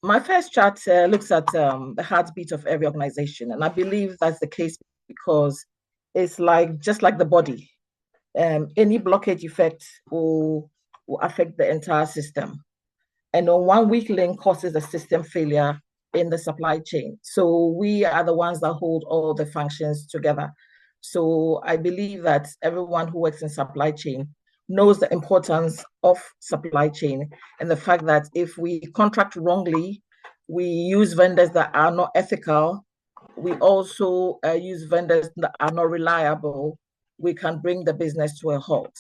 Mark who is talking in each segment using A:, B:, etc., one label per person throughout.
A: My first chart looks at the heartbeat of every organization, and I believe that's the case because it's like just like the body. Any blockage effect will affect the entire system. And on one weak link causes a system failure in the supply chain. So we are the ones that hold all the functions together. So I believe that everyone who works in supply chain knows the importance of supply chain and the fact that if we contract wrongly, we use vendors that are not ethical, we also use vendors that are not reliable, we can bring the business to a halt,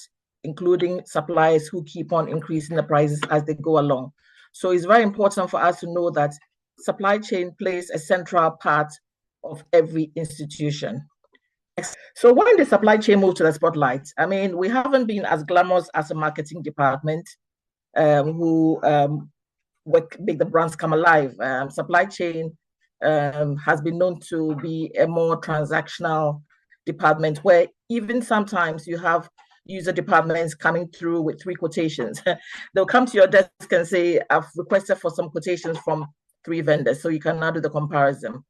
A: including suppliers who keep on increasing the prices as they go along. So it's very important for us to know that supply chain plays a central part of every institution. So when the supply chain moved to the spotlight, I mean, we haven't been as glamorous as a marketing department who make the brands come alive. Supply chain has been known to be a more transactional department where even sometimes you have user departments coming through with 3 quotations. They'll come to your desk and say, I've requested for some quotations from 3 vendors, so you can now do the comparison.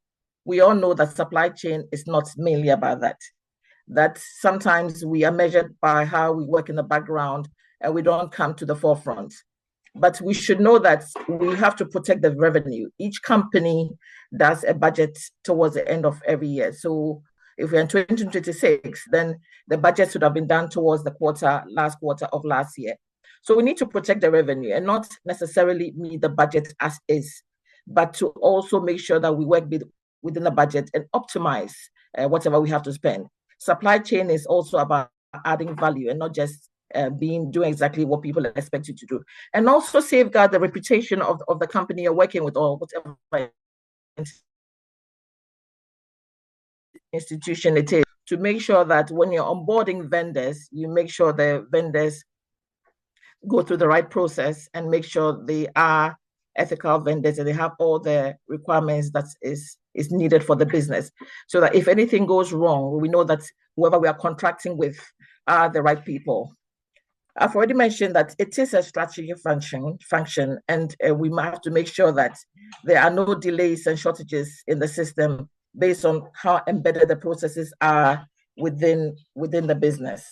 A: We all know that supply chain is not mainly about that. That sometimes we are measured by how we work in the background and we don't come to the forefront. But we should know that we have to protect the revenue. Each company does a budget towards the end of every year. So if we're in 2026, then the budget should have been done towards the last quarter of last year. So we need to protect the revenue and not necessarily meet the budget as is, but to also make sure that we work within the budget and optimize whatever we have to spend. Supply chain is also about adding value and not just doing exactly what people expect you to do. And also safeguard the reputation of the company you're working with or whatever institution it is, to make sure that when you're onboarding vendors, you make sure the vendors go through the right process and make sure they are ethical vendors and they have all the requirements that is needed for the business. So that if anything goes wrong, we know that whoever we are contracting with are the right people. I've already mentioned that it is a strategic function, and we might have to make sure that there are no delays and shortages in the system based on how embedded the processes are within the business.